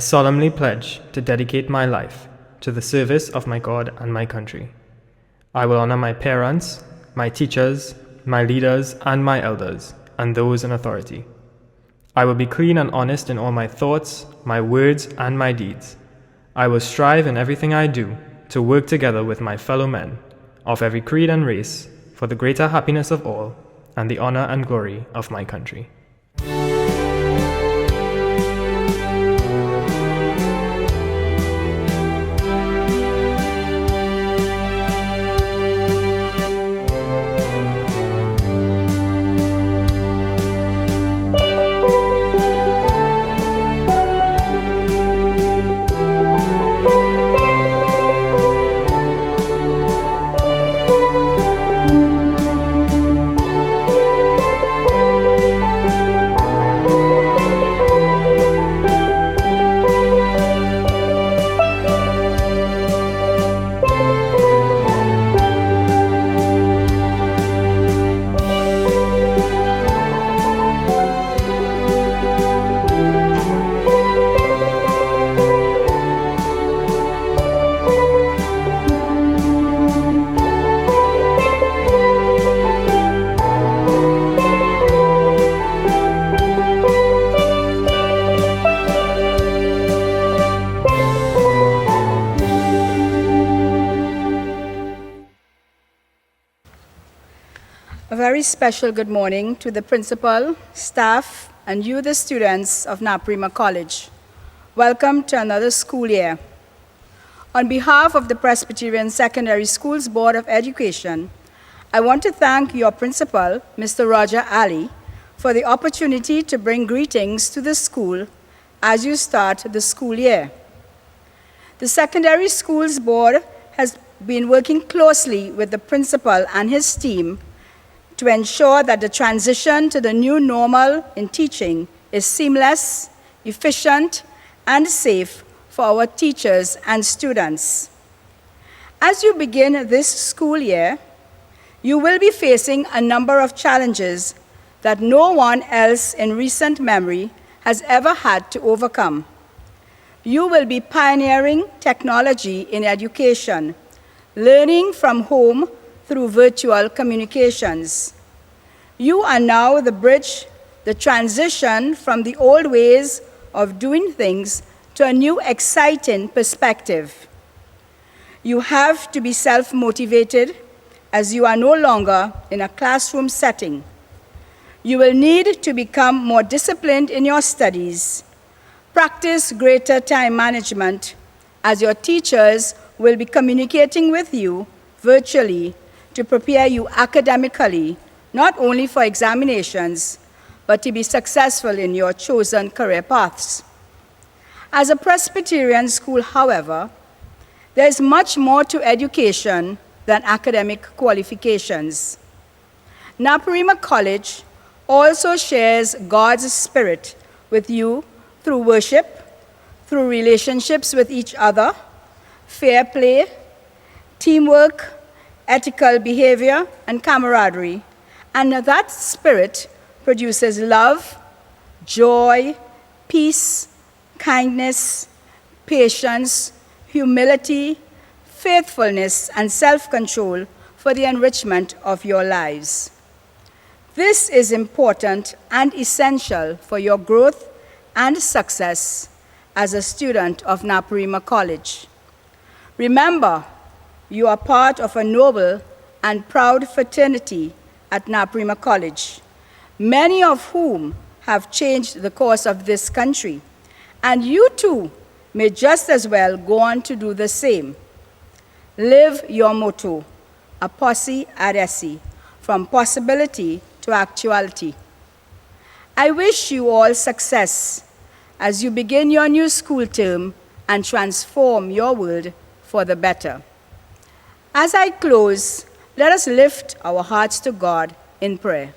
solemnly pledge to dedicate my life to the service of my God and my country. I will honor my parents, my teachers, my leaders, and my elders, and those in authority. I will be clean and honest in all my thoughts, my words, and my deeds. I will strive in everything I do to work together with my fellow men of every creed and race for the greater happiness of all and the honor and glory of my country. A very special good morning to the principal, staff, and you, the students of Naparima College. Welcome to another school year. On behalf of the Presbyterian Secondary Schools Board of Education, I want to thank your principal, Mr. Roger Ali, for the opportunity to bring greetings to the school as you start the school year. The Secondary Schools Board has been working closely with the principal and his team to ensure that the transition to the new normal in teaching is seamless, efficient, and safe for our teachers and students. As you begin this school year, you will be facing a number of challenges that no one else in recent memory has ever had to overcome. You will be pioneering technology in education, learning from home through virtual communications. You are now the bridge, the transition from the old ways of doing things to a new exciting perspective. You have to be self-motivated as you are no longer in a classroom setting. You will need to become more disciplined in your studies, practice greater time management as your teachers will be communicating with you virtually to prepare you academically, not only for examinations, but to be successful in your chosen career paths. As a Presbyterian school, however, there is much more to education than academic qualifications. Naparima College also shares God's Spirit with you through worship, through relationships with each other, fair play, teamwork, ethical behavior, and camaraderie. And that spirit produces love, joy, peace, kindness, patience, humility, faithfulness, and self-control for the enrichment of your lives. This is important and essential for your growth and success as a student of Naparima College. Remember, you are part of a noble and proud fraternity at Naparima College, many of whom have changed the course of this country, and you too may just as well go on to do the same. Live your motto, a posse ad esse, from possibility to actuality. I wish you all success as you begin your new school term and transform your world for the better. As I close, let us lift our hearts to God in prayer.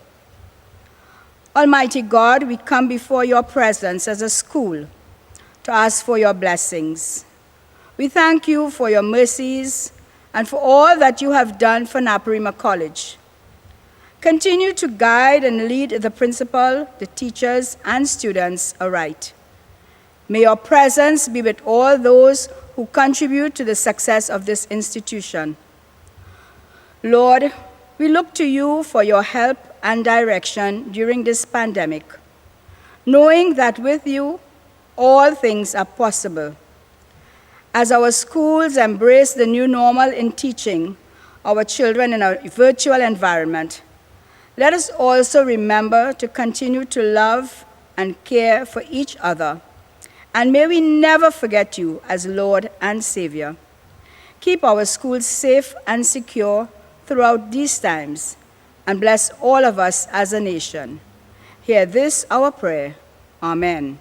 Almighty God, we come before your presence as a school to ask for your blessings. We thank you for your mercies and for all that you have done for Naparima College. Continue to guide and lead the principal, the teachers, and students aright. May your presence be with all those who contribute to the success of this institution. Lord, we look to you for your help and direction during this pandemic, knowing that with you, all things are possible. As our schools embrace the new normal in teaching our children in a virtual environment, let us also remember to continue to love and care for each other. And may we never forget you as Lord and Savior. Keep our schools safe and secure throughout these times, and bless all of us as a nation. Hear this, our prayer. Amen.